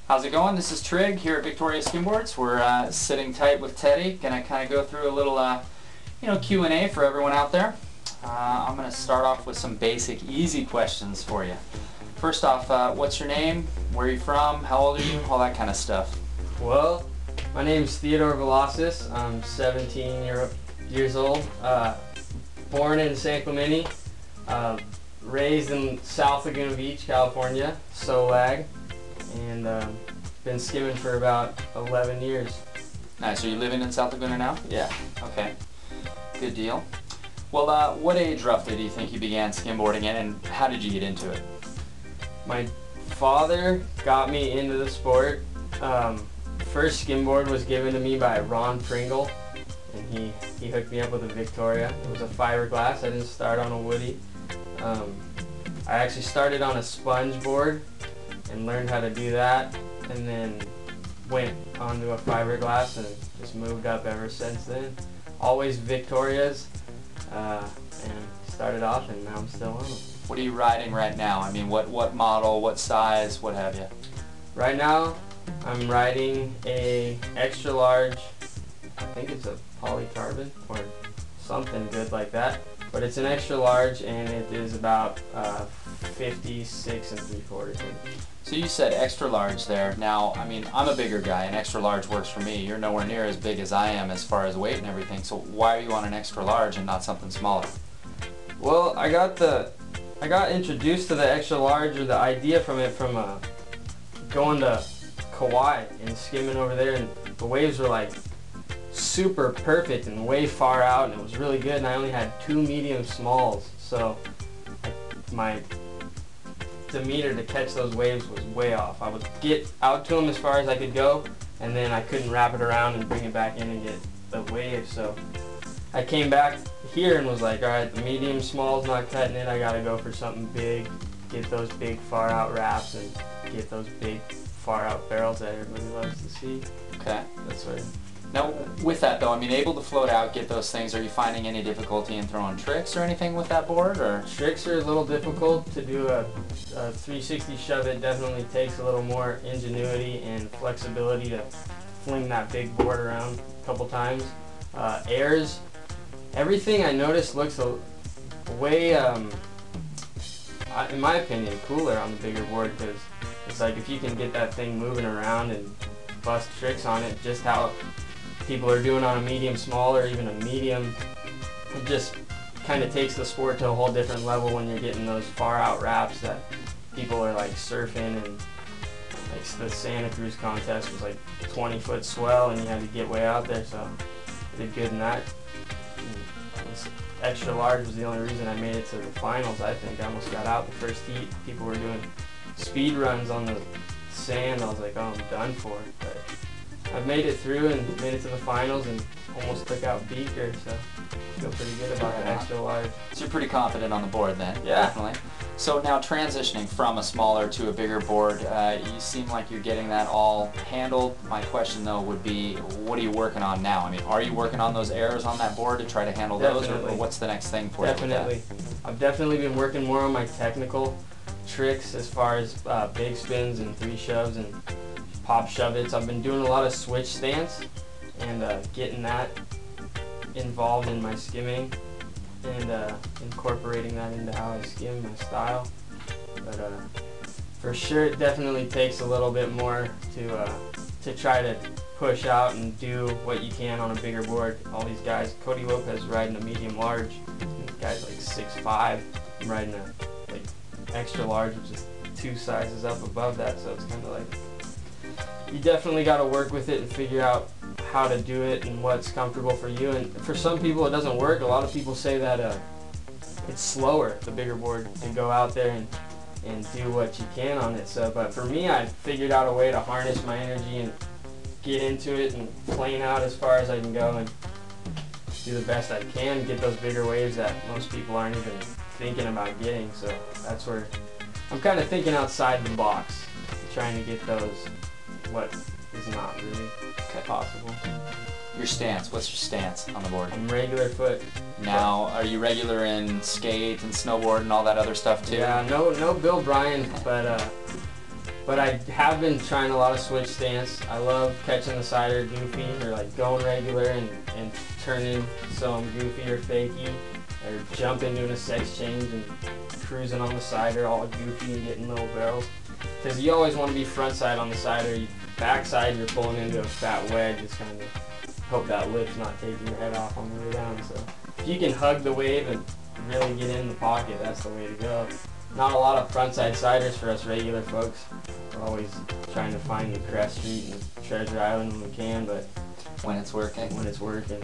How's it going? This is Trig here at Victoria Skimboards. We're sitting tight with Teddy. Gonna kind of go through a little, Q&A for everyone out there. I'm gonna start off with some basic, easy questions for you. First off, what's your name? Where are you from? How old are you? All that kind of stuff. Well, my name is Theodore Vlasis. I'm 17 years old. Born in San Clemente. Raised in South Laguna Beach, California, SOLAG, and been skimming for about 11 years. Nice. Are you living in South Laguna now? Yeah. Okay. Good deal. Well, what age roughly do you think you began skimboarding in, and how did you get into it? My father got me into the sport. First skimboard was given to me by Ron Pringle, and he hooked me up with a Victoria. It was a fiberglass. I didn't start on a woody. I actually started on a sponge board and learned how to do that, and then went onto a fiberglass and just moved up ever since then. Always Victorias, and started off, and now I'm still on them. What are you riding right now? I mean, what model, what size, what have you? Right now, I'm riding a extra large, I think it's a polycarbon or something good like that, but it's an extra large, and it is about 56 3/4 inch. So you said extra large there. Now, I mean, I'm a bigger guy, and extra large works for me. You're nowhere near as big as I am as far as weight and everything, so why are you on an extra large and not something smaller? Well, I got introduced to the extra large, or the idea from it, from going to Kauai and skimming over there, and the waves were like super perfect and way far out, and it was really good, and I only had 2 medium smalls, so my demeanor to catch those waves was way off. I would get out to them as far as I could go, and then I couldn't wrap it around and bring it back in and get the wave, so I came back here and was like, alright, the medium small's not cutting it, I gotta go for something big, get those big far out wraps and get those big far out barrels that everybody loves to see. Okay. That's what. Now, with that though, I mean, able to float out, get those things, are you finding any difficulty in throwing tricks or anything with that board, or? Tricks are a little difficult to do. A 360 shove it definitely takes a little more ingenuity and flexibility to fling that big board around a couple times. Airs, everything I noticed looks a way, in my opinion, cooler on the bigger board, because it's like if you can get that thing moving around and bust tricks on it, just how people are doing on a medium small or even a medium, it just kind of takes the sport to a whole different level when you're getting those far out wraps that people are like surfing, and like the Santa Cruz contest was like 20-foot swell and you had to get way out there, so I did good in that. And this extra large was the only reason I made it to the finals. I think I almost got out the first heat. People were doing speed runs on the sand. I was like, oh, I'm done for. But I've made it through and made it to the finals and almost took out Beaker, so I feel pretty good about the extra large. So you're pretty confident on the board then? Yeah. Definitely. So now transitioning from a smaller to a bigger board, you seem like you're getting that all handled. My question though would be, what are you working on now? I mean, are you working on those errors on that board to try to handle those, or what's the next thing for you? Definitely. I've definitely been working more on my technical tricks as far as big spins and 3 shoves and pop shove-its. I've been doing a lot of switch stance and getting that involved in my skimming and incorporating that into how I skim, my style. But for sure, it definitely takes a little bit more to try to push out and do what you can on a bigger board. All these guys, Cody Lopez riding a medium large, and the guy's like 6'5". I'm riding a like extra large, which is 2 sizes up above that, so it's kind of like, you definitely got to work with it and figure out how to do it and what's comfortable for you. And for some people it doesn't work. A lot of people say that it's slower, the bigger board, to go out there and do what you can on it. So, but for me, I figured out a way to harness my energy and get into it and plane out as far as I can go and do the best I can, get those bigger waves that most people aren't even thinking about getting. So that's where I'm kind of thinking outside the box, trying to get those what is not really possible. Your stance, what's your stance on the board? I'm regular foot. Now, are you regular in skate and snowboard and all that other stuff too? Yeah, no Bill Bryan, but But I have been trying a lot of switch stance. I love catching the sider goofy, or like going regular and turning some goofy or fakey, or jumping doing a sex change and cruising on the sider all goofy and getting little barrels. Because you always want to be front side on the sider. Backside you're pulling into a fat wedge. It's kind of hope that lip's not taking your head off on the way down. So if you can hug the wave and really get in the pocket, that's the way to go. Not a lot of frontside siders for us regular folks. We're always trying to find the Crest Street and Treasure Island when we can, but when it's working. When it's working.